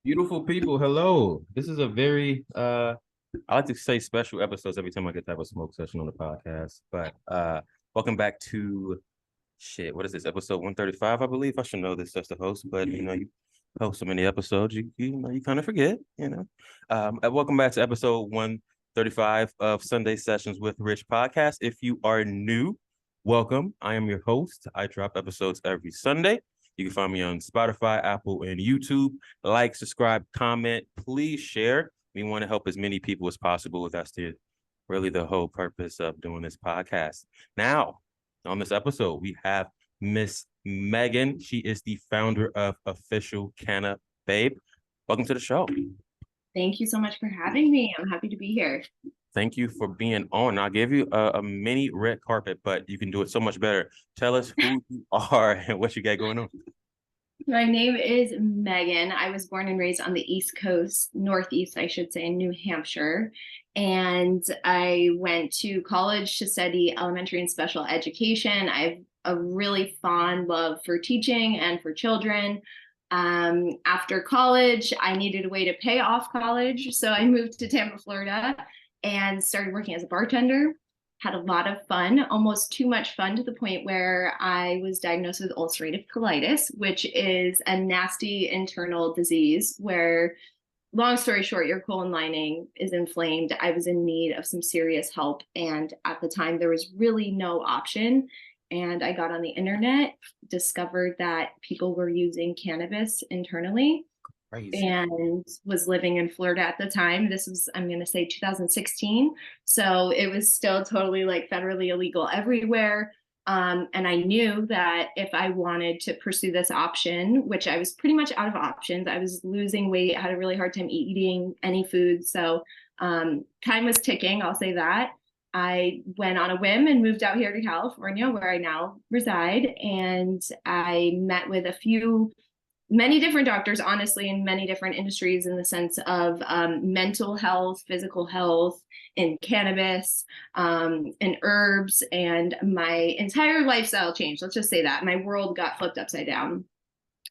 Beautiful people, hello. This is a very I like to say special episodes every time I get to have a smoke session on the podcast. But welcome back to what is this? Episode 135, I believe. I should know this as the host, but you host so many episodes, you kind of forget. And welcome back to episode 135 of Sunday Sessions with Rich podcast. If you are new, welcome. I am your host. I drop episodes every Sunday. You can find me on Spotify, Apple, and YouTube. Like, subscribe, comment, please share. We want to help as many people as possible. That's really the whole purpose of doing this podcast. Now, on this episode, we have Miss Megan. She is the founder of Official Cannibabe. Welcome to the show. Thank you so much for having me. I'm happy to be here. Thank you for being on. I'll give you a mini red carpet, but you can do it so much better. Tell us who you are and what you got going on. My name is Megan. I was born and raised on the East Coast, Northeast, I should say, in New Hampshire. And I went to college to study elementary and special education. I have a really fond love for teaching and for children. After college, I needed a way to pay off college. So I moved to Tampa, Florida, and started working as a bartender. Had a lot of fun, almost too much fun to the point where I was diagnosed with ulcerative colitis, which is a nasty internal disease where, long story short, your colon lining is inflamed. I was in need of some serious help. And at the time, there was really no option. And I got on the internet, discovered that people were using cannabis internally. Crazy. And was living in Florida at the time. This was, I'm going to say 2016. So it was still totally like federally illegal everywhere. And I knew that if I wanted to pursue this option, which I was pretty much out of options, I was losing weight, had a really hard time eating any food. So time was ticking, I'll say that. I went on a whim and moved out here to California, where I now reside. And I met with many different doctors, honestly, in many different industries in the sense of mental health, physical health, and cannabis, and herbs. And my entire lifestyle changed. Let's just say that. My world got flipped upside down.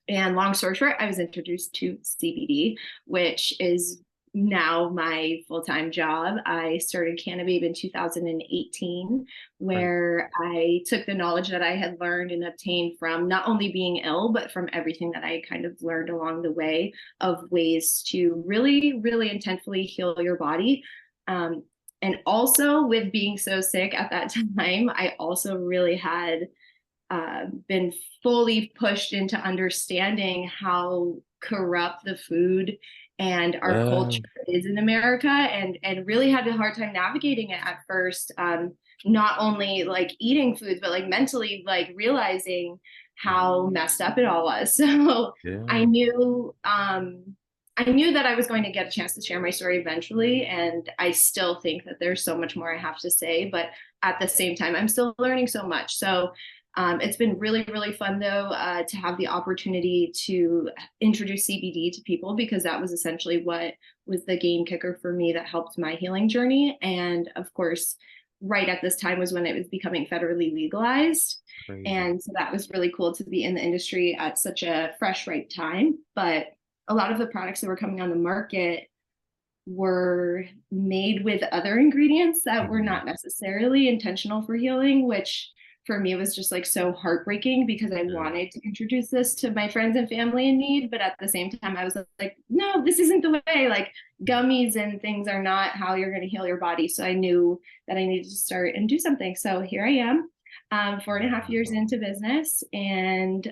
And long story short, I was introduced to CBD, which is now my full-time job. I started Cannibabe in 2018, where I took the knowledge that I had learned and obtained from not only being ill, but from everything that I kind of learned along the way of ways to really, really intensely heal your body. And also with being so sick at that time, I also really had been fully pushed into understanding how corrupt the food and our culture is in America, and really had a hard time navigating it at first. Not only like eating foods, but like mentally, like realizing how messed up it all was. So I knew that I was going to get a chance to share my story eventually, and I still think that there's so much more I have to say, but at the same time, I'm still learning so much. So it's been really, really fun, though, to have the opportunity to introduce CBD to people, because that was essentially what was the game kicker for me that helped my healing journey. And of course, right at this time was when it was becoming federally legalized. Crazy. And so that was really cool to be in the industry at such a fresh, right time. But a lot of the products that were coming on the market were made with other ingredients that were not necessarily intentional for healing, which for me was just like so heartbreaking, because I wanted to introduce this to my friends and family in need. But at the same time, I was like, no, this isn't the way. Like gummies and things are not how you're going to heal your body. So I knew that I needed to start and do something. So here I am, 4.5 years into business, and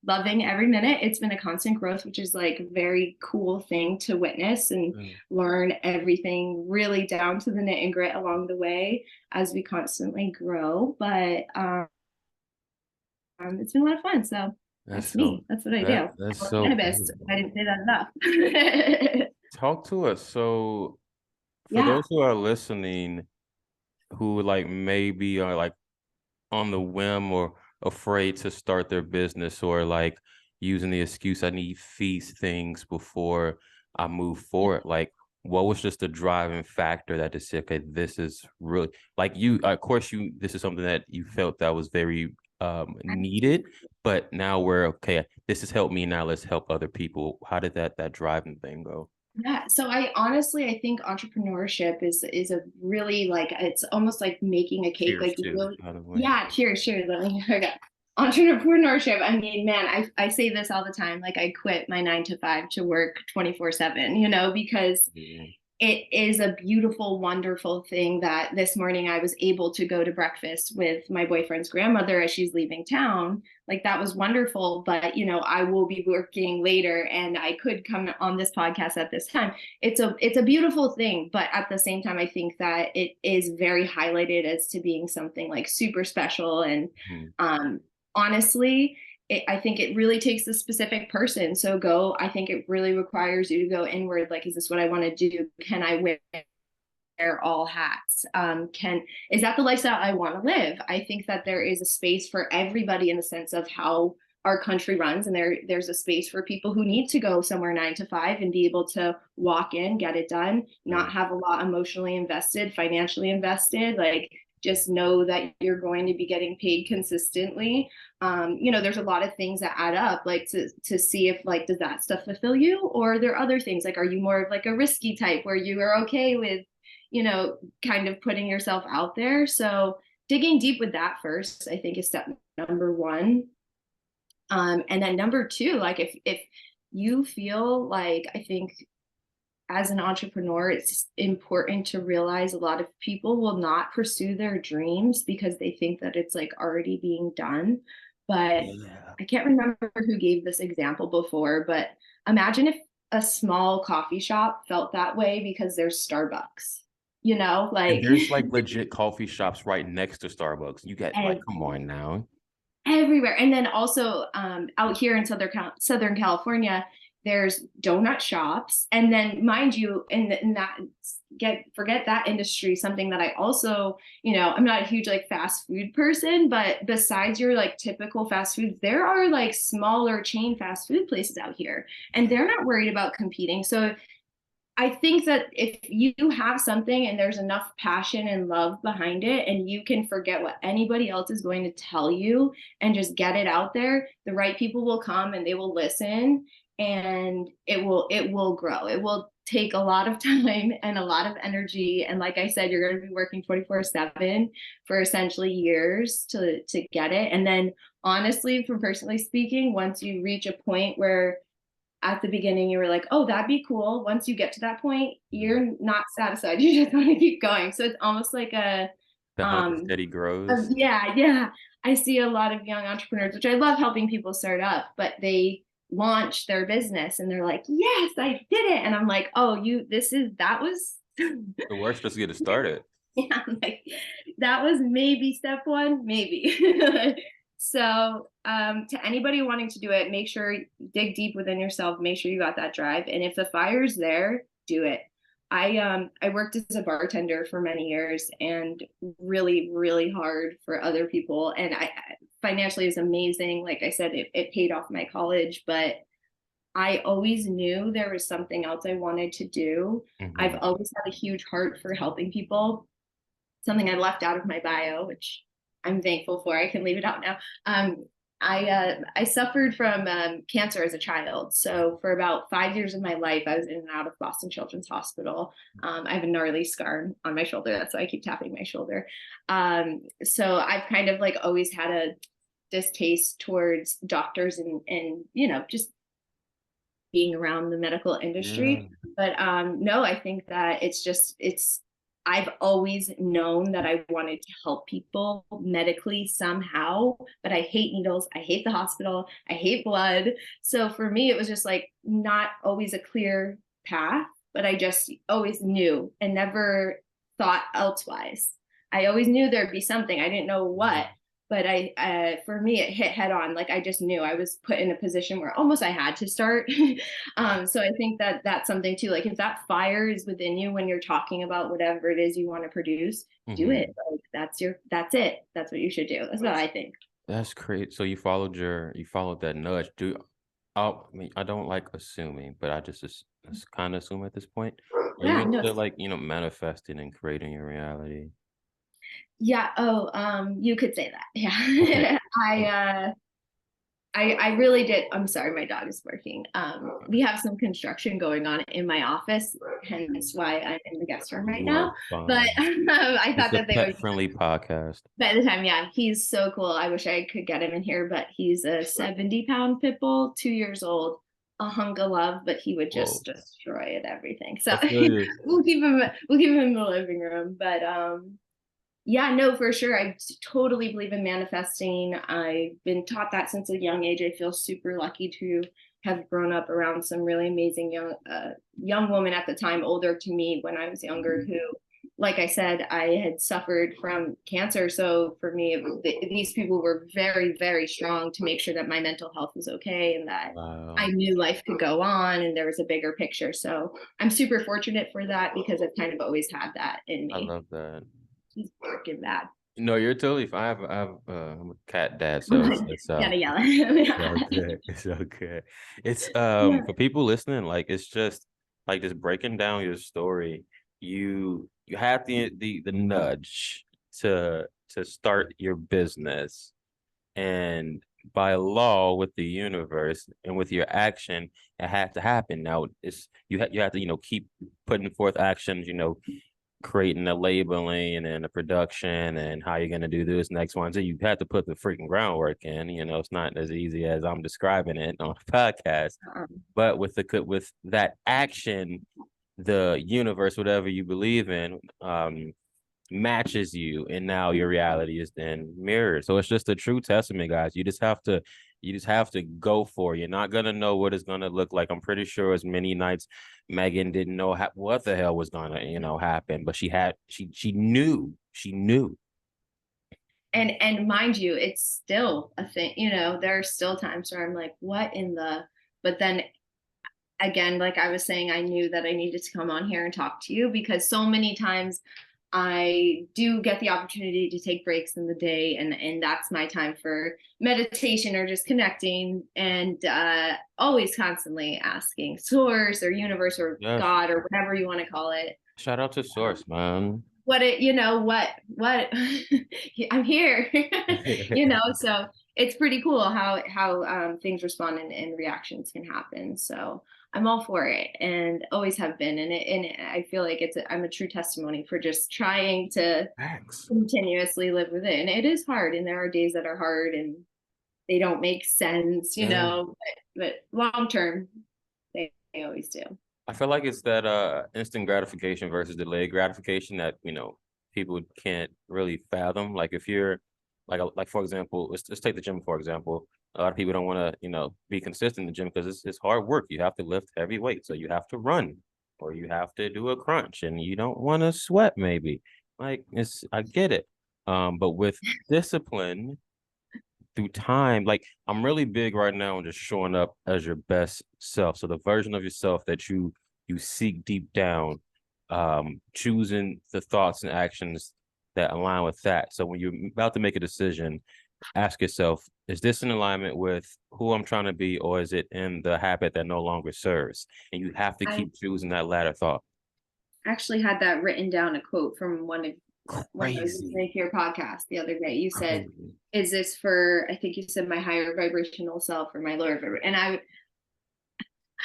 loving every minute. It's been a constant growth, which is like a very cool thing to witness and learn everything really down to the knit and grit along the way as we constantly grow. But it's been a lot of fun. So that's me. That's what I do. That's so cannabis. I didn't say that enough. Talk to us. So for those who are listening, who like maybe are like on the whim or afraid to start their business, or like using the excuse I need these things before I move forward, like what was just the driving factor that just said, okay, this is really like you, of course, this is something that you felt that was very needed, but now we're okay. This has helped me. Now let's help other people. How did that driving thing go? Yeah, so I think entrepreneurship is a really like it's almost like making a cake. Cheers Like you too, really, by the way. yeah, cheers, cheers. Let me okay. Entrepreneurship. I mean, man, I say this all the time. Like I quit my 9 to 5 to work 24/7, because Yeah. it is a beautiful, wonderful thing that this morning I was able to go to breakfast with my boyfriend's grandmother as she's leaving town. Like that was wonderful. But I will be working later and I could come on this podcast at this time. It's a beautiful thing, but at the same time, I think that it is very highlighted as to being something like super special. And Mhm. honestly, I think it really takes the specific person. So I think it really requires you to go inward. Like, is this what I want to do? Can I wear all hats? Is that the lifestyle I want to live? I think that there is a space for everybody in the sense of how our country runs. And there's a space for people who need to go somewhere 9 to 5 and be able to walk in, get it done, Yeah. not have a lot emotionally invested, financially invested, like just know that you're going to be getting paid consistently. There's a lot of things that add up, like to see if like does that stuff fulfill you, or are there other things, like are you more of like a risky type where you are okay with kind of putting yourself out there. So digging deep with that first, I think is step number one. And then number two, like if you feel like, I think as an entrepreneur, it's important to realize a lot of people will not pursue their dreams because they think that it's like already being done. But Yeah. I can't remember who gave this example before, but imagine if a small coffee shop felt that way because there's Starbucks, And like there's like legit coffee shops right next to Starbucks. You get like, come on everywhere. now. Everywhere. And then also out here in Southern California, there's donut shops. And then, mind you, in that forget that industry, something that I also, I'm not a huge like fast food person, but besides your like typical fast foods, there are like smaller chain fast food places out here, and they're not worried about competing. So I think that if you have something and there's enough passion and love behind it, and you can forget what anybody else is going to tell you and just get it out there, the right people will come and they will listen, and it will grow. It will take a lot of time and a lot of energy. And like I said, you're going to be working 24/7 for essentially years to get it. And then honestly, from personally speaking, once you reach a point where at the beginning you were like, oh, that'd be cool. Once you get to that point, you're not satisfied. You just want to keep going. So it's almost like The hunger steady grows. yeah, yeah. I see a lot of young entrepreneurs, which I love helping people start up, but they launch their business and they're like, yes, I did it. And I'm like, oh, that was The worst is to get it started. yeah, I'm like, that was maybe step one, maybe. So to anybody wanting to do it, make sure dig deep within yourself, make sure you got that drive. And if the fire's there, do it. I worked as a bartender for many years and really, really hard for other people. And I financially it was amazing. Like I said, it paid off my college, but I always knew there was something else I wanted to do. I've Mhm. always had a huge heart for helping people, something I left out of my bio, which I'm thankful for. I can leave it out now. I suffered from cancer as a child. So for about 5 years of my life, I was in and out of Boston Children's Hospital. I have a gnarly scar on my shoulder. That's why I keep tapping my shoulder. So I've kind of like always had a distaste towards doctors and just being around the medical Yeah. industry. But no, I think that I've always known that I wanted to help people medically somehow, but I hate needles. I hate the hospital. I hate blood. So for me, it was just like not always a clear path, but I just always knew and never thought elsewise. I always knew there'd be something. I didn't know what, but for me, it hit head on. Like I just knew I was put in a position where almost I had to start. So I think that that's something too. Like if that fire is within you when you're talking about whatever it is you want to produce, do Mhm. it. Like that's it. That's what you should do. That's what I think. That's great. So you followed that nudge. I mean, I don't like assuming, but I just kind of assume at this point. Are you Yeah, no, into like, manifesting and creating your reality? Yeah. Oh, you could say that. Okay. Yeah. Okay. I really did. I'm sorry, my dog is barking. We have some construction going on in my office, hence why I'm in the guest room right You are now. But fine. I It's thought a that they would pet-friendly podcast. by the time, yeah, he's so cool. I wish I could get him in here, but he's a 70-pound pit bull, 2 years old, a hunk of love, but he would Whoa. just destroy it, everything. So I feel you. we'll keep him in the living room. But yeah, no, for sure. I totally believe in manifesting. I've been taught that since a young age. I feel super lucky to have grown up around some really amazing young woman at the time, older to me when I was younger, who, like I said, I had suffered from cancer. So for me, these people were very, very strong to make sure that my mental health was okay and that I Wow. knew life could go on and there was a bigger picture. So I'm super fortunate for that because I've kind of always had that in I me. love that. He's freaking bad. No, you're totally fine. I'm a cat dad, I'm so like, it's gotta yell at him. so good. It's so good. It's Yeah. for people listening, like it's just like just breaking down your story. You have the nudge to start your business, and by law with the universe and with your action, it had to happen. Now it's you have to keep putting forth actions. Creating a labeling and a production and how you're going to do this next one. So you have to put the freaking groundwork in. It's not as easy as I'm describing it on the podcast. But with that action, the universe, whatever you believe in, matches you, and now your reality is then mirrored. So it's just a true testament, guys. You just have to go for it. You're not gonna know what it's gonna look like. I'm pretty sure as many nights Megan didn't know what the hell was gonna happen, but she knew. And mind you, it's still a thing. There are still times where I'm like, what in the? But then again, like I was saying, I knew that I needed to come on here and talk to you because so many times I do get the opportunity to take breaks in the day, and that's my time for meditation or just connecting, and always constantly asking source or universe or Yes. God or whatever you want to call it. Shout out to Source, man. What I'm here. So it's pretty cool how things respond and reactions can happen. So I'm all for it and always have been. And I feel like I'm a true testimony for just trying to Thanks. continuously live with it. And it is hard, and there are days that are hard and they don't make sense, Yeah. but long term they always do. I feel like it's that instant gratification versus delayed gratification that people can't really fathom. Like if you're like for example, let's take the gym for example. A lot of people don't want to be consistent in the gym because it's hard work. You have to lift heavy weights, so you have to run or you have to do a crunch, and you don't want to sweat. Maybe I get it, but with discipline through time, like I'm really big right now on just showing up as your best self. So the version of yourself that you seek deep down, choosing the thoughts and actions that align with that. So when you're about to make a decision, ask yourself, is this in alignment with who I'm trying to be, or is it in the habit that no longer serves? And you have to I keep choosing that latter thought. actually had that written down, a quote from one of when I was Crazy. listening to your podcast the other day. You said, Crazy. "Is this for?" I think you said my higher vibrational self or my lower and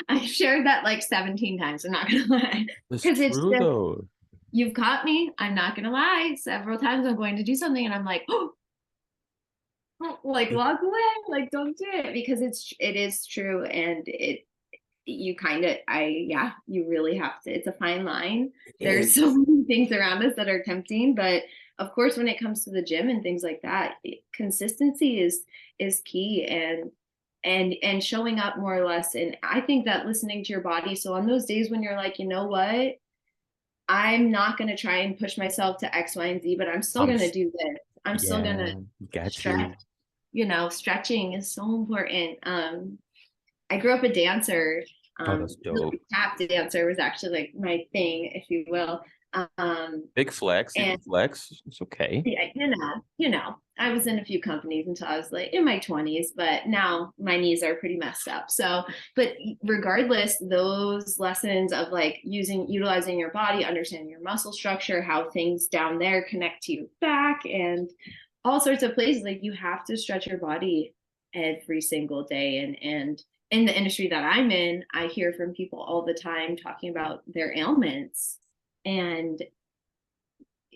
I shared that like 17 times. I'm not gonna lie, It's because it's true just though. you've caught me. I'm not gonna lie. Several times I'm going to do something and I'm like, oh, like walk away, like don't do it because it is true and it you kind of yeah, you really have to. It's a fine line. It There's so is. many things around us that are tempting, but of course when it comes to the gym and things like that, consistency is key, and showing up more or less. And I think that listening to your body, so on those days when you're like, you know what, I'm not going to try and push myself to X, Y, and Z, but I'm still I'm going to do this. I'm still going Yeah, to got stretch. you. Stretching is so important. I grew up a dancer. Oh, that's dope. Tap dancer was actually like my thing, if you will. Big flex, you And can flex. It's okay. yeah, I was in a few companies until I was like in my 20s, but now my knees are pretty messed up. So, but regardless, those lessons of like utilizing your body, understanding your muscle structure, how things down there connect to your back, and all sorts of places, like you have to stretch your body every single day. And in the industry that I'm in, I hear from people all the time talking about their ailments. And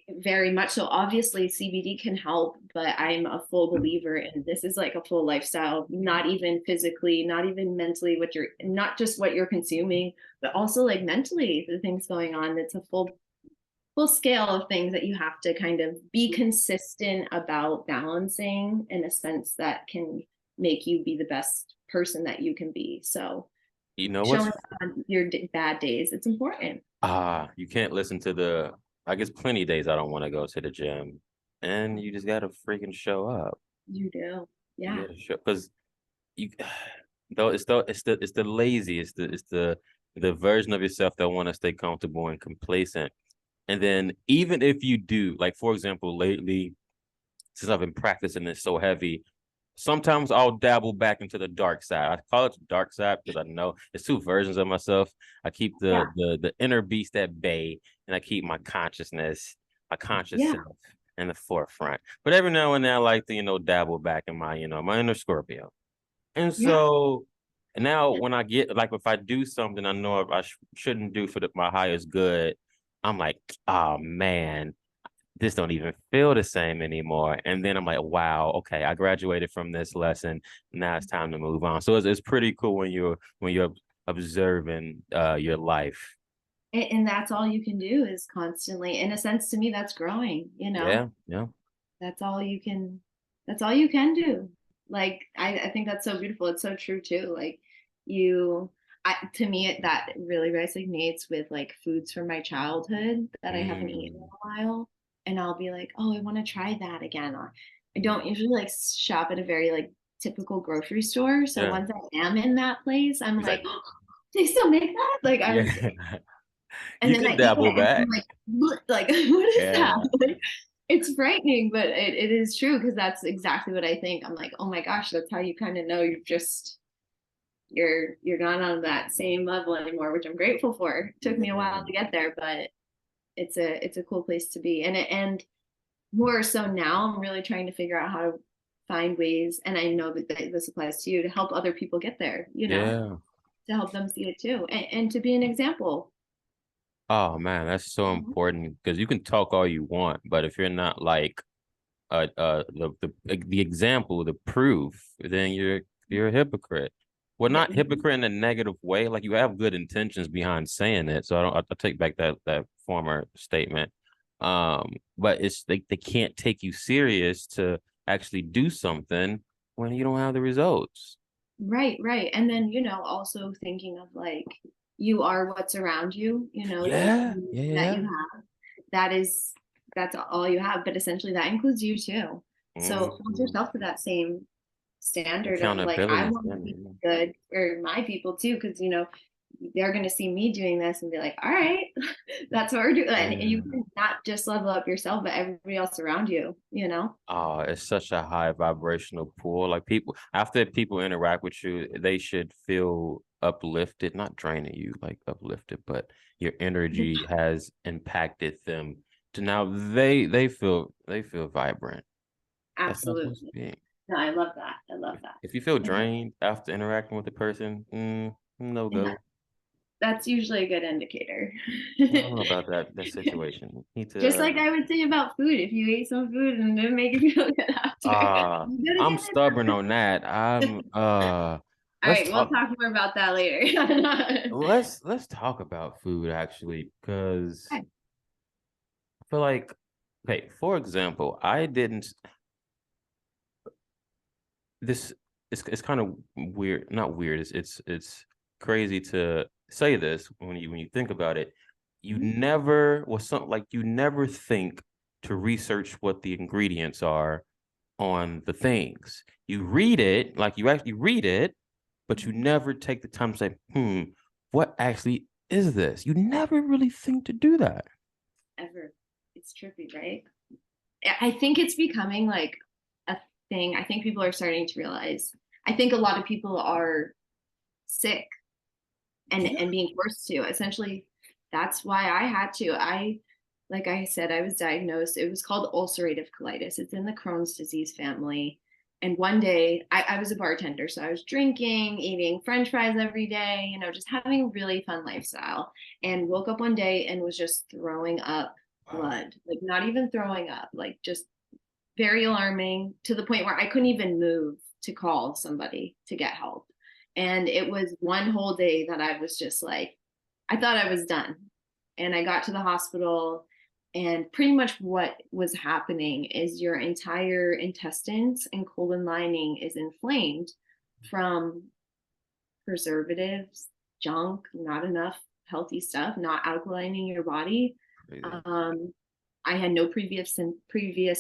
very much so. Obviously, CBD can help, but I'm a full believer in this is like a full lifestyle, not even physically, not even mentally, what you're not just what you're consuming, but also like mentally, the things going on. It's a full scale of things that you have to kind of be consistent about balancing in a sense that can make you be the best person that you can be. So You know what's showing up on your bad days, it's important. you can't listen to the I guess plenty of days I don't want to go to the gym. And you just gotta freaking show up. You do. You Yeah. gotta show because you though it's the lazy, the version of yourself that want to stay comfortable and complacent. And then even if you do, like for example, lately, since I've been practicing this so heavy, sometimes I'll dabble back into the dark side. I call it the dark side because I know it's two versions of myself. I keep Yeah. the inner beast at bay, and I keep my consciousness, my conscious Yeah. self in the forefront. But every now and then I like to, dabble back in my, my inner Scorpio. And Yeah. so now when I get like if I do something I know I shouldn't do for my highest good, I'm like, oh man, this don't even feel the same anymore. And then I'm like, wow, okay, I graduated from this lesson. Now it's time to move on. So it's pretty cool when you're observing your life. And that's all you can do is constantly, in a sense, to me, that's growing, Yeah, yeah. that's all you can, that's all you can do. Like, I think that's so beautiful. It's so true too. Like to me, that really resonates with like foods from my childhood that I haven't eaten in Mm, a while. And I'll be like, oh, I want to try that again. I don't usually like shop at a very like typical grocery store. So yeah. once I am in that place, I'm He's like, like, oh, they still make that? Like yeah. and You then can I eat dabble it and I'm back. like, like what is that? Yeah. Like, it's frightening, but it is true because that's exactly what I think. I'm like, oh my gosh, that's how you kind of know you're not on that same level anymore, which I'm grateful for. It took me a while to get there, but it's a cool place to be. And more so now, I'm really trying to figure out how to find ways, and I know that this applies to you, to help other people get there, Yeah. to help them see it too, and to be an example. Oh man, that's so important because you can talk all you want, but if you're not like the example, the proof, then you're a hypocrite. Well, Yeah. not hypocrite in a negative way. Like you have good intentions behind saying it. So I take back that former statement. But it's they can't take you serious to actually do something when you don't have the results. Right. And then, also thinking of like you are what's around you, the Yeah, community yeah, that yeah. you have. That is that's all you have, but essentially that includes you too. So hold Mhm. yourself to that same standard of like I Accountability. want to be good for my people too, because they're gonna see me doing this and be like, all right, that's what we're doing. And you Yeah. can not just level up yourself, but everybody else around you. Oh, it's such a high vibrational pool. Like people, after people interact with you, they should feel uplifted, not draining you, like uplifted, but your energy has impacted them to now they feel vibrant. That's how it's supposed to Absolutely. be. No, I love that. I love that. If you feel Mhm. drained after interacting with a person, no And go. that's usually a good indicator. I don't know about that situation. You need Just to like I would say about food, if you ate some food and it didn't make you feel good after, you gotta I'm get it. stubborn on that. All Let's right, we'll talk. talk more about that later. Let's talk about food actually, because Okay. I feel like, okay, for example, I didn't this it's kind of weird, not weird, it's crazy to say this when you think about it. You Mhm. never was something like you never think to research what the ingredients are on the things. You read it, like you actually read it, but you never take the time to say, what actually is this? You never really think to do that. ever. It's trippy, right? I think it's becoming like a thing. I think people are starting to realize. I think a lot of people are sick Yeah. and being forced to. Essentially, that's why I had to. Like I said, I was diagnosed. It was called ulcerative colitis. It's in the Crohn's disease family. And one day I was a bartender, so I was drinking, eating French fries every day, you know, just having a really fun lifestyle. And woke up one day and was just throwing up Wow. blood, like not even throwing up, like just very alarming to the point where I couldn't even move to call somebody to get help. And it was one whole day that I was just like, I thought I was done. And I got to the hospital, and pretty much what was happening is your entire intestines and colon lining is inflamed from preservatives, junk, not enough healthy stuff, not alkalining your body. Crazy. Um, I had no previous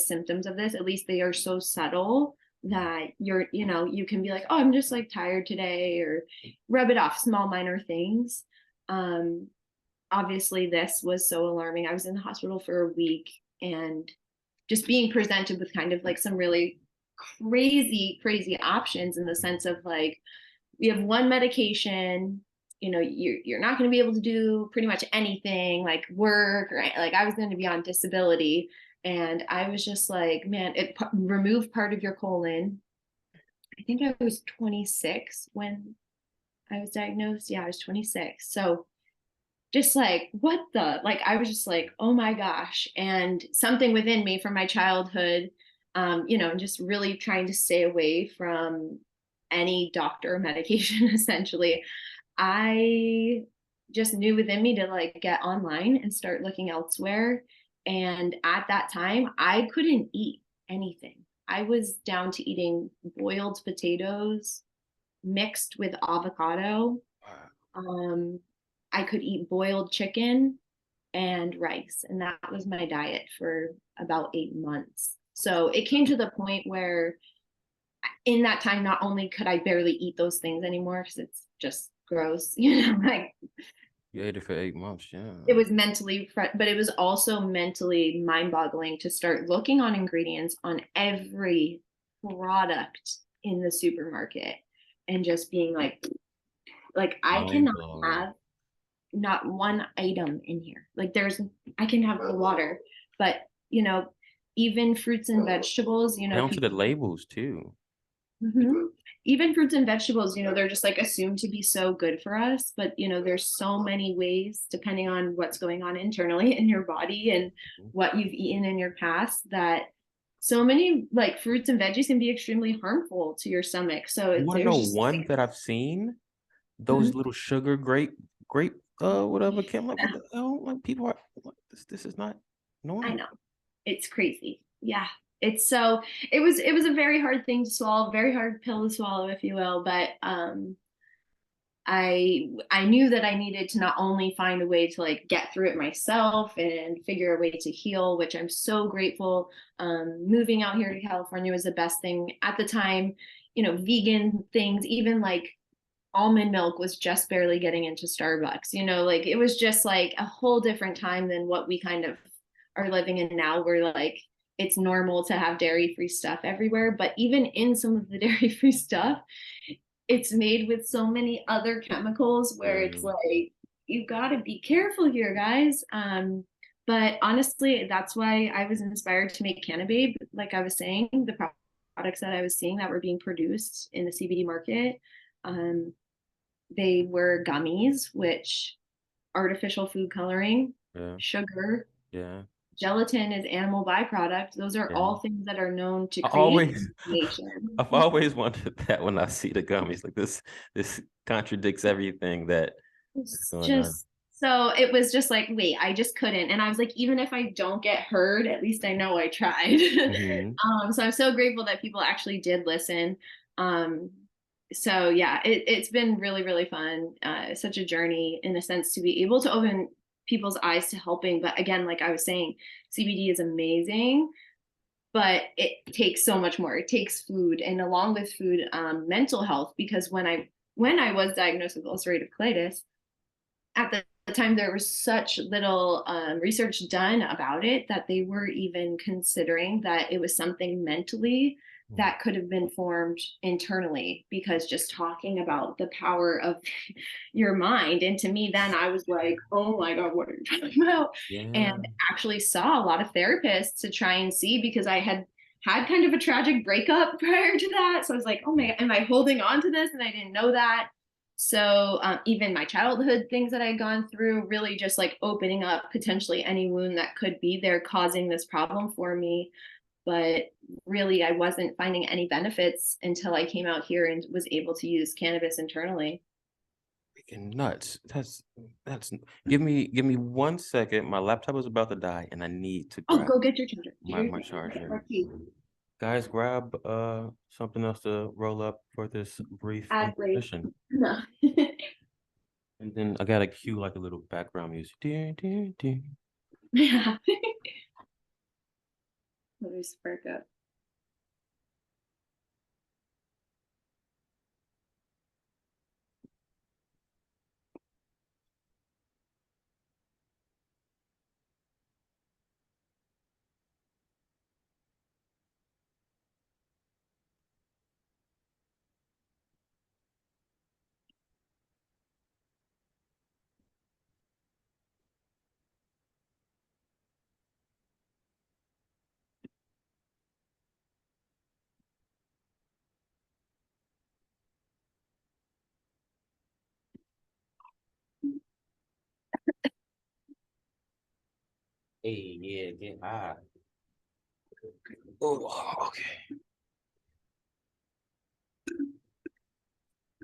symptoms of this. At least they are so subtle that you know, you can be like, oh, I'm just like tired today, or rub it off, small minor things. Um, Obviously, this was so alarming. I was in the hospital for a week, and just being presented with kind of like some really crazy options, in the sense of like, we have one medication, you know, you're not going to be able to do pretty much anything like work, right? Like I was going to be on disability, and I was just like, man, it removed part of your colon. I think I was 26 when I was diagnosed. Yeah, I was 26. So just like, what the, like, I was just like, oh my gosh. And something within me from my childhood, you know, just really trying to stay away from any doctor medication, essentially. I just knew within me to like get online and start looking elsewhere. And at that time, I couldn't eat anything. I was down to eating boiled potatoes mixed with avocado. Wow. Um, I could eat boiled chicken and rice, and that was my diet for about 8 months. So it came to the point where, in that time, not only could I barely eat those things anymore because it's just gross, you know, like You ate it for 8 months, yeah. it was mentally, but it was also mentally mind boggling to start looking on ingredients on every product in the supermarket and just being like I Mind cannot blowing. have not one item in here. Like I can have the water, but you know, even fruits and vegetables, you know, Down to the people, labels too. mhm. Even fruits and vegetables, you know, they're just like assumed to be so good for us, but you know, there's so many ways, depending on what's going on internally in your body and what you've eaten in your past, that so many like fruits and veggies can be extremely harmful to your stomach. So You want to know there's just one that I've seen? Those mhm. little sugar grape, whatever. Kim, like, what the hell? Like, people are like, this is not I normal. know. It's crazy. Yeah. It's so it was a very hard thing to swallow, very hard pill to swallow, if you will. But I knew that I needed to not only find a way to like get through it myself and figure a way to heal, which I'm so grateful. Moving out here to California was the best thing at the time. You know, vegan things, even like almond milk was just barely getting into Starbucks. You know, like it was just like a whole different time than what we kind of are living in now, where like it's normal to have dairy free stuff everywhere. But even in some of the dairy free stuff, it's made with so many other chemicals where it's Mm, like, you got to be careful here, guys. But honestly, that's why I was inspired to make Cannibabe. Like I was saying, the products that I was seeing that were being produced in the CBD market, um, they were gummies, which artificial food coloring, yeah, sugar, yeah, gelatin is animal byproduct. Those are yeah. all things that are known to I create always, inflammation. I've always wondered that when I see the gummies, like this contradicts everything that is It's going on. just so it was just like, wait, I just couldn't. And I was like, even if I don't get heard, at least I know I tried. Hmm. So I'm so grateful that people actually did listen. Um, so yeah, it's been really fun. Such a journey in a sense to be able to open people's eyes to helping. But again, like I was saying, CBD is amazing, but it takes so much more. It takes food, and along with food, mental health. Because when I was diagnosed with ulcerative colitis, at the the time there was such little research done about it that they were even considering that it was something mentally that could have been formed internally, because just talking about the power of your mind. And to me, then I was like, oh my God, what are you talking about? Yeah. And actually saw a lot of therapists to try and see, because I had kind of a tragic breakup prior to that. So I was like, oh my God, am I holding on to this? And I didn't know that. So even my childhood things that I'd gone through, really just like opening up potentially any wound that could be there causing this problem for me. But really, I wasn't finding any benefits until I came out here and was able to use cannabis internally. Freaking nuts. That's give me 1 second. My laptop is about to die and I need to Oh, grab go get your charger. my charger. Guys, grab something else to roll up for this brief Ad break. intermission. No. And then I gotta cue like a little background music. Yeah. Let me spark up. Hey, yeah, get high. Oh, okay.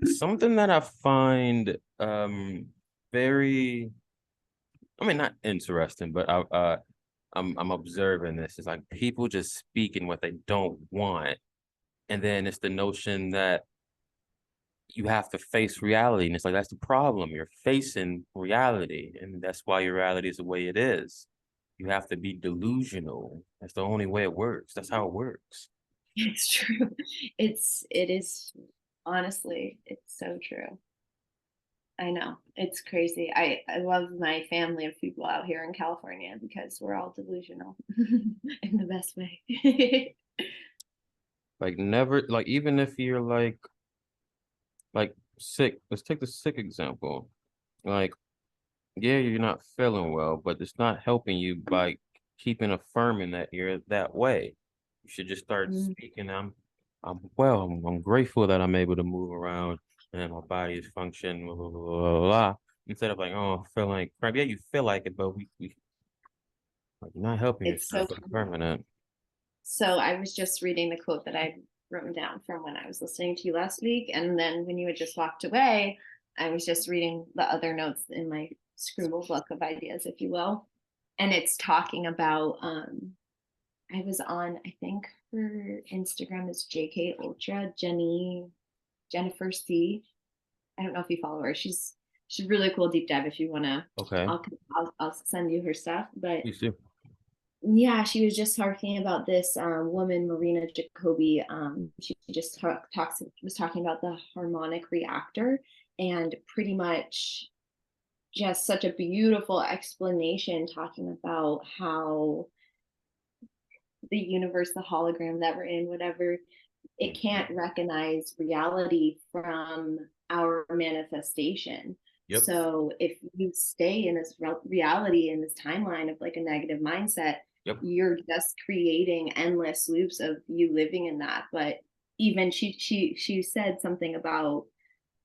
Something that I find very, I mean, not interesting, but I'm observing this. It's like people just speaking what they don't want. And then it's the notion that you have to face reality. And it's like that's the problem. You're facing reality. And that's why your reality is the way it is. You have to be delusional. That's the only way it works. That's how it works. It's true. It is, honestly, it's so true. I know. It's crazy. I love my family of people out here in California because we're all delusional in the best way. Like never, like even if you're like sick, let's take the sick example. Like, yeah, you're not feeling well, but it's not helping you by keeping affirming that you're that way. You should just start Mm. speaking. I'm well. I'm grateful that I'm able to move around and my body is functioning. Blah, blah, blah, blah, blah. Instead of like, oh, I feel like crap. Yeah, you feel like it, but we like you're not helping It's yourself so with affirming it. So I was just reading the quote that I wrote down from when I was listening to you last week. And then when you had just walked away, I was just reading the other notes in my scribble book of ideas, if you will. And it's talking about I was on, I think her Instagram is JK Ultra, Jennifer C. I don't know if you follow her. She's really cool deep dive if you wanna. Okay, I'll send you her stuff. But you too. yeah, she was just talking about this woman, Marina Jacobi. She just was talking about the harmonic reactor, and pretty much just such a beautiful explanation talking about how the universe, the hologram that we're in, whatever, it can't recognize reality from our manifestation. Yep. So if you stay in this reality, in this timeline of like a negative mindset, Yep. you're just creating endless loops of you living in that. But even she said something about,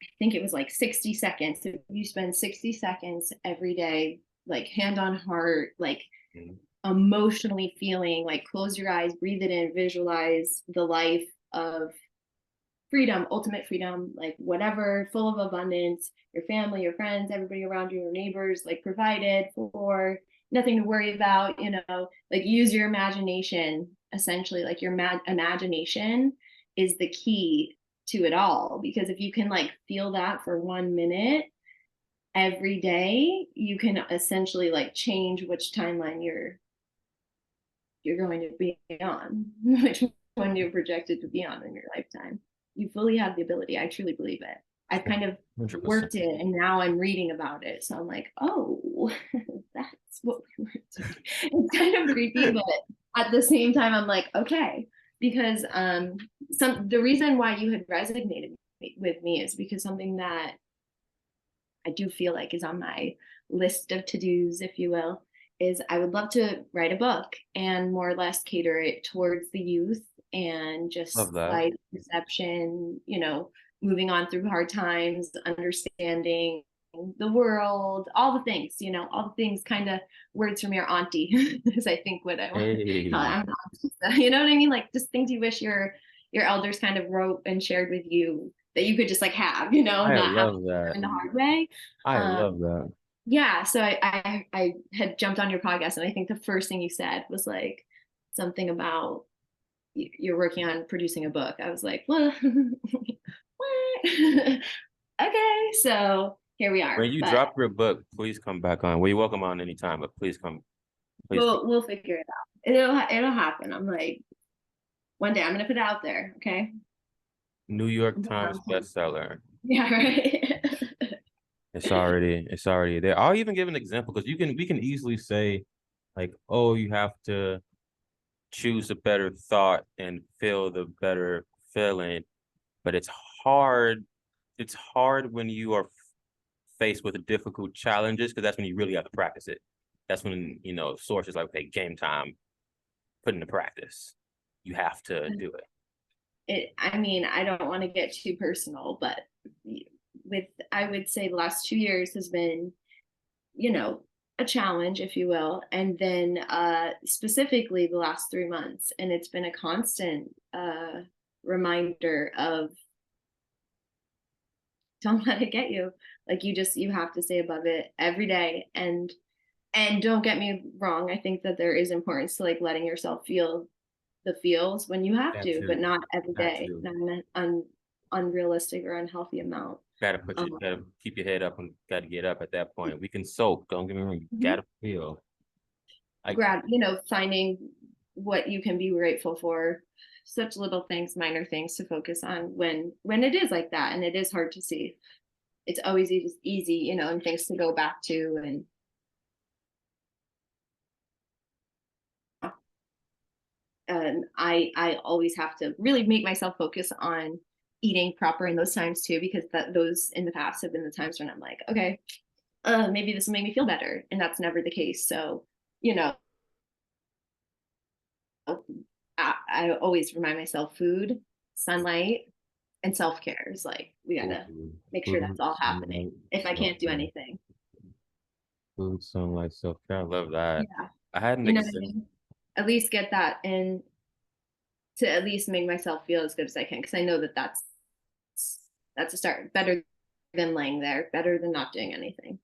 I think it was like 60 seconds. If you spend 60 seconds every day, like hand on heart, like emotionally feeling, like close your eyes, breathe it in, visualize the life of freedom, ultimate freedom, like whatever, full of abundance, your family, your friends, everybody around you, your neighbors, like provided for, nothing to worry about, like use your imagination, essentially, like your imagination is the key to it all. Because if you can like feel that for 1 minute every day, you can essentially like change which timeline you're going to be on, which one you're projected to be on in your lifetime. You fully have the ability. I truly believe it. I've kind of 100%. worked it, and now I'm reading about it. So I'm like, oh, that's what we were doing. It's kind of creepy, but at the same time, I'm like, okay, because the reason why you had resonated with me is because something that I do feel like is on my list of to-dos, if you will, is I would love to write a book and more or less cater it towards the youth and Love just that. life perception, moving on through hard times, understanding the world, all the things, all the things, kind of words from your auntie is I think what I want to call it. Hey, I'm an auntie, so, you know what I mean? Like just things you wish your elders kind of wrote and shared with you that you could just like have, I not have to love that. learn the hard way. I Um, love that. yeah, so I had jumped on your podcast, and I think the first thing you said was like something about you're working on producing a book. I was like, what? What? Okay, so here we When are. you But drop your book, please come back on. Well, you're welcome on anytime, but please come. Please come. we'll figure it out. It'll happen. I'm like, one day I'm gonna put it out there. Okay. New York Times bestseller. Yeah, right. It's already there. I'll even give an example because we can easily say like, oh, you have to choose a better thought and feel the better feeling, but hard. It's hard when you are faced with difficult challenges because that's when you really have to practice it. That's when sources like, okay, game time, put into practice. You have to do it. I mean, I don't want to get too personal, but I would say the last 2 years has been, a challenge, if you will. And then specifically the last 3 months. And it's been a constant reminder of don't let it get you. Like you have to stay above it every day. And don't get me wrong, I think that there is importance to like letting yourself feel the feels when you have That to, but too. not every That day, too. not in an unrealistic or unhealthy amount. Gotta keep your head up and gotta get up at that point. We can soak. Don't get me wrong. You gotta feel. Finding what you can be grateful for, such little things, minor things to focus on when it is like that, and it is hard to see. It's always easy, and things to go back to, and I always have to really make myself focus on eating proper in those times too, because those in the past have been the times when I'm like, okay, maybe this will make me feel better, and that's never the case. So, I always remind myself food, sunlight, and self-care is like we gotta make sure that's all happening if I can't do anything. Food, sunlight, self-care. I love that. Yeah, I had an you know what I example. mean? At least get that in to at least make myself feel as good as I can, because I know that that's a start. Better than laying there, better than not doing anything.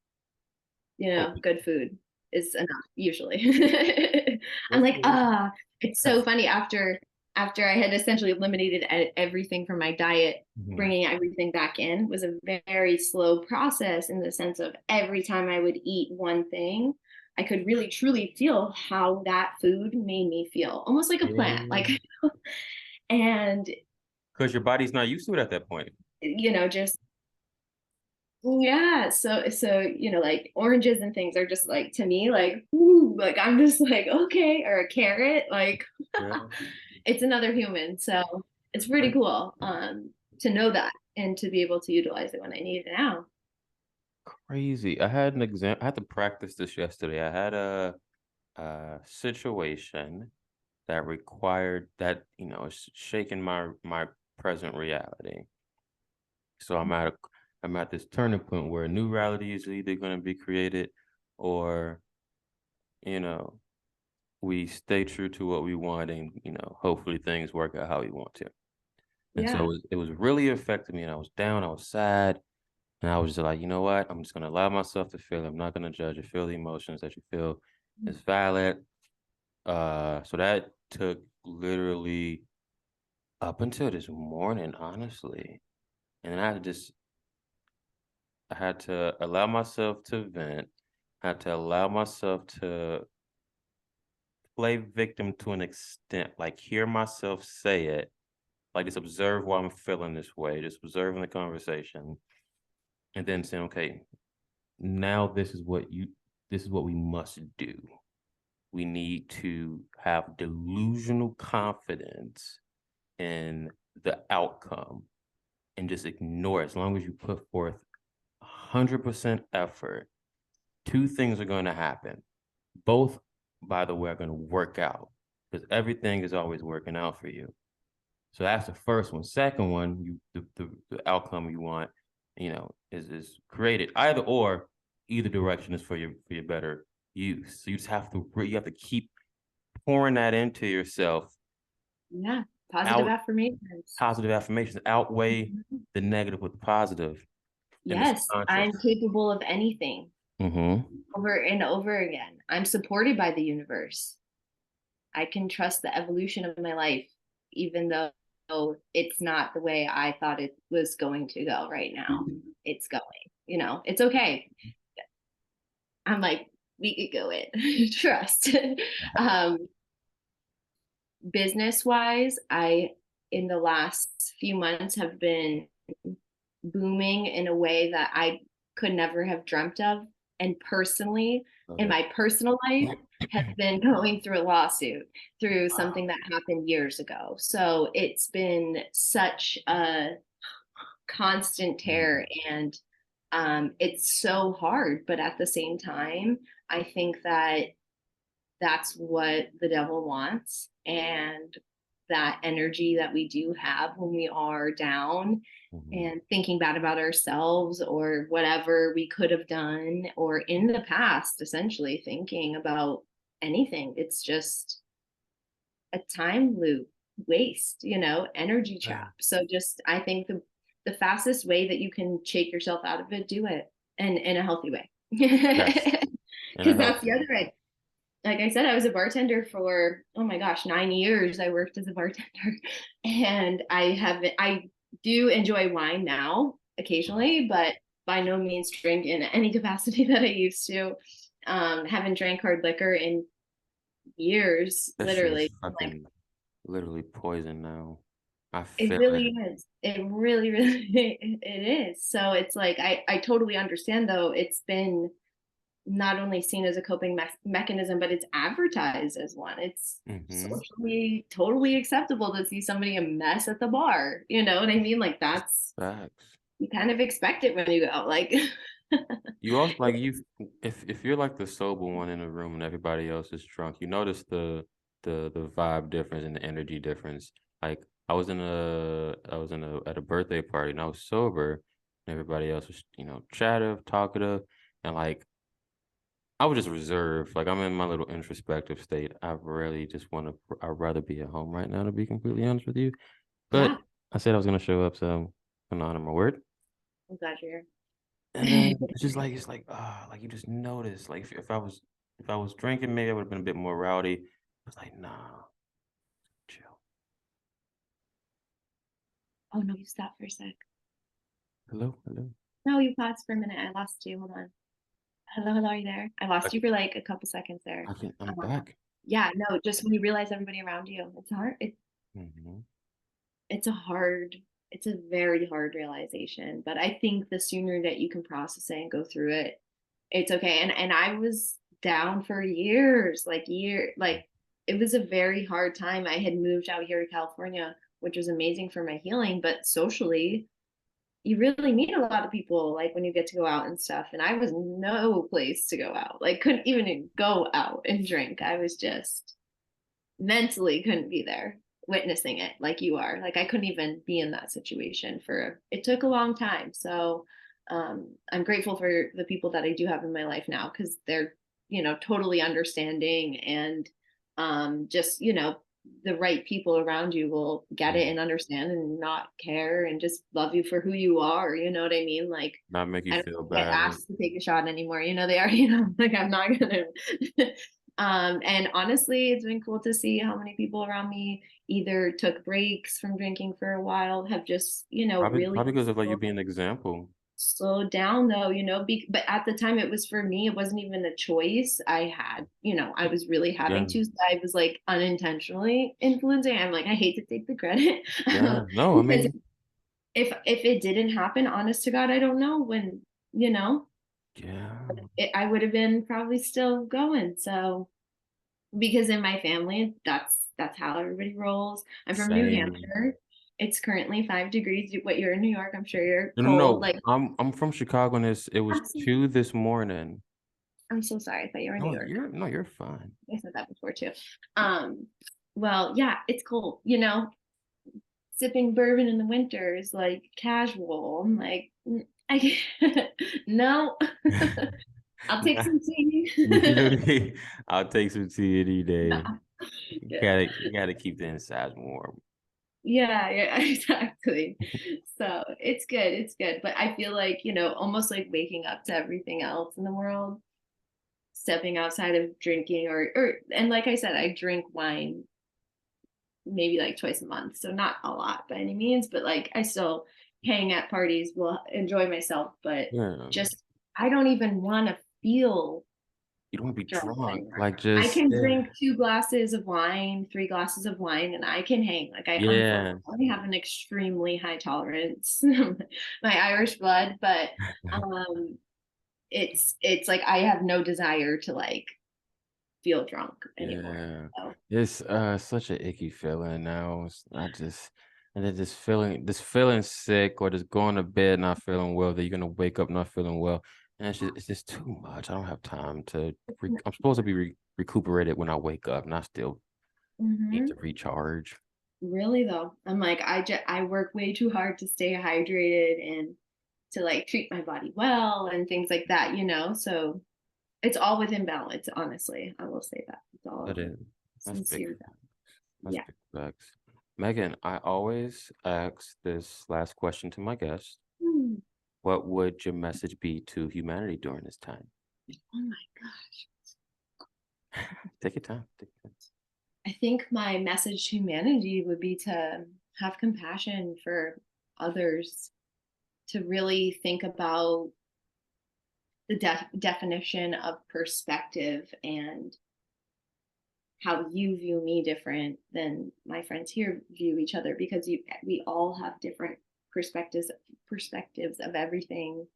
Good food is enough usually. I'm like, it's so funny after I had essentially eliminated everything from my diet, bringing everything back in was a very slow process, in the sense of every time I would eat one thing, I could really truly feel how that food made me feel, almost like a plant, like, and because your body's not used to it at that point. just yeah, so like oranges and things are just like, to me, like, ooh, like I'm just like, okay, or a carrot, like it's another human. So it's pretty cool to know that and to be able to utilize it when I need it now. Crazy. I had an exam. I had to practice this yesterday. I had a situation that required that, it's shaking my present reality. So I'm at this turning point where a new reality is either going to be created, or you know we stay true to what we want, and hopefully things work out how we want to. And so Yeah. it was really affecting me, and I was down, I was sad, and I was just like, you know what, I'm just going to allow myself to feel. I'm not going to judge or feel the emotions that you feel. It's valid. So that took literally up until this morning, honestly. And then I had to allow myself to vent. I had to allow myself to play victim to an extent, like hear myself say it, like just observe why I'm feeling this way, just observing the conversation. and then saying, okay, now this is what we must do. We need to have delusional confidence in the outcome and just ignore it. As long as you put forth 100% effort, two things are going to happen. Both, by the way, are going to work out because everything is always working out for you. So that's the first one. Second one, the outcome you want, is created. Either direction is for your better use. So you have to keep pouring that into yourself. Yeah, positive affirmations. Positive affirmations outweigh the negative with the positive. Yes, I'm capable of anything. Over and over again. I'm supported by the universe. I can trust the evolution of my life, even though it's not the way I thought it was going to go right now. It's going, it's okay. I'm like, we could go in. Trust. Business wise, I, in the last few months, have been booming in a way that I could never have dreamt of. And personally, in my personal life, have been going through a lawsuit through something that happened years ago. So it's been such a constant tear, and it's so hard. But at the same time, I think that that's what the devil wants. And that energy that we do have when we are down and thinking bad about ourselves or whatever we could have done, or in the past, essentially thinking about anything. It's just a time loop waste, energy trap. So just, I think the fastest way that you can shake yourself out of it, do it, and in a healthy way. Because that's the other end. Like I said, I was a bartender for, oh my gosh, 9 years. I worked as a bartender, and I do enjoy wine now occasionally, but by no means drink in any capacity that I used to. Haven't drank hard liquor in years, that literally. Literally poison now. It really is. It really, really, it is. So it's like, I totally understand, though. It's been not only seen as a coping mechanism, but it's advertised as one. It's socially totally acceptable to see somebody a mess at the bar. You know what I mean? Like, that's facts. You kind of expect it when you go. Like, you also if you're like the sober one in the room and everybody else is drunk, you notice the vibe difference and the energy difference. Like I was at a birthday party and I was sober, and everybody else was chattive, talkative, and like I was just reserved. Like I'm in my little introspective state. I'd rather be at home right now, to be completely honest with you. But I said I was gonna show up, so I'm not honor my word. I'm glad you're here. And then it's like like you just notice. Like if I was drinking, maybe I would have been a bit more rowdy. I was like, nah, chill. Oh no, you stopped for a sec. Hello. No, you paused for a minute. I lost you. Hold on. Hello, are you there? I lost you for like a couple seconds there. I'm back. Yeah, no, just when you realize everybody around you, it's hard. It's a very hard realization. But I think the sooner that you can process it and go through it, it's okay. And I was down for years, like it was a very hard time. I had moved out here to California, which was amazing for my healing, but socially, you really meet a lot of people, like when you get to go out and stuff. And I was no place to go out, like couldn't even go out and drink. I was just mentally couldn't be there witnessing it like you are. Like I couldn't even be in that situation it took a long time. So I'm grateful for the people that I do have in my life now, because they're, totally understanding, and just, the right people around you will get it and understand and not care and just love you for who you are. You know what I mean? Like, not make you I feel don't get bad. asked to take a shot anymore. They are, like I'm not gonna. And honestly, it's been cool to see how many people around me either took breaks from drinking for a while, have just, really probably because of like you being an example. Slowed down though, but at the time it was for me, it wasn't even a choice I had, I was really having to, so I was like unintentionally influencing. I'm like, I hate to take the credit. Yeah, no, I mean, if it didn't happen, honest to God, I don't know when, you know, Yeah. I would have been probably still going. So because in my family, that's how everybody rolls. I'm from New Same. Hampshire. It's currently 5 degrees. What, you're in New York? I'm sure you're No, no, cold. no. Like, I'm from Chicago, and it was absolutely. 2 this morning. I'm so sorry. I thought you were in New No, York. you're fine. I said that before too. Um, well, yeah, it's cold. You know, sipping bourbon in the winter is like casual. I'm like, I no, I'll take some tea. Literally, I'll take some tea any day. Yeah. You Yeah. gotta keep the inside warm. Yeah, yeah, exactly. So it's good. It's good. But I feel like, you know, almost like waking up to everything else in the world, stepping outside of drinking and like I said, I drink wine maybe like twice a month. So not a lot by any means, but like I still hang at parties, will enjoy myself, but Yeah. just I don't even want to feel You don't want to be drunk drunk. anymore. Like I just can drink 2 glasses of wine, 3 glasses of wine, and I can hang. Like I yeah. unfortunately have an extremely high tolerance, my Irish blood, but um it's like I have no desire to like feel drunk anymore. Yeah. So It's such an icky feeling now. I just and then this feeling sick or just going to bed not feeling well, that you're gonna wake up not feeling well. And it's just too much. I don't have time to I'm supposed to be recuperated when I wake up, and I still need to mhm. recharge. Really though, I'm like I work way too hard to stay hydrated and to like treat my body well and things like that, you know. So it's all within balance, honestly. I will say that. It's That all is that's big. sincere. That's Yeah. big facts. Megan, I always ask this last question to my guests. Hmm. What would your message be to humanity during this time? Oh my gosh. Take your time. Take your time. I think my message to humanity would be to have compassion for others, to really think about the definition of perspective and how you view me different than my friends here view each other, because we all have different perspectives of everything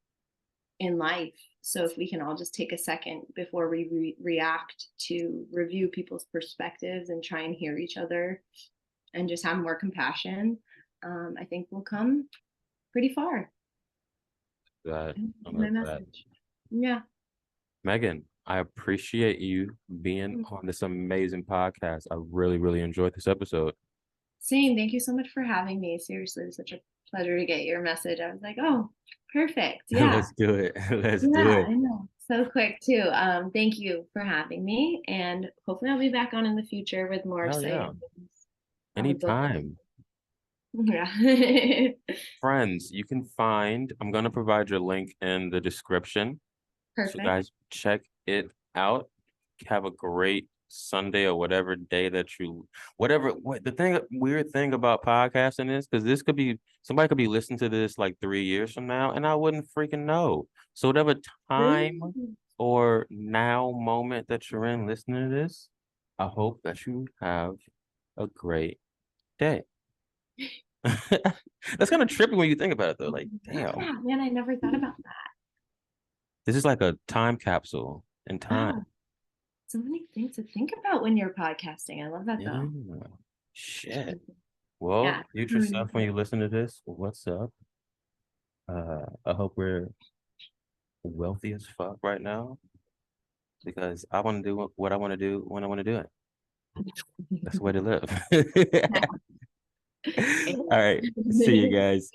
in life. So if we can all just take a second before we react to review people's perspectives and try and hear each other and just have more compassion, I think we'll come pretty far. That. I My love that. message. Yeah. Megan, I appreciate you being on this amazing podcast. I really, really enjoyed this episode. Same. Thank you so much for having me. Seriously, it was such a pleasure to get your message. I was like, oh, perfect. Yeah. Let's do it. Let's do Yeah, it. I know. So quick too. Thank you for having me, and hopefully I'll be back on in the future with more Hell yeah. exciting things. Both. Anytime. Yeah. Friends, you can find, I'm going to provide your link in the description. So Perfect. guys, check it out. Have a great Sunday or whatever day that you, whatever. What the thing, weird thing about podcasting is, because this could be, somebody could be listening to this like 3 years from now, and I wouldn't freaking know. So whatever Really? time or now moment that you're in listening to this, I hope that you have a great day. That's kind of trippy when you think about it, though. Like, damn, Yeah, man, I never thought about that. this is like a time capsule in time. Wow, so many things to think about when you're podcasting. I love that Yeah. though. Shit. Well, Yeah. future self, when you listen to this, what's up? I hope we're wealthy as fuck right now, because I want to do what I want to do when I want to do it. That's the way to live. All right. See you guys.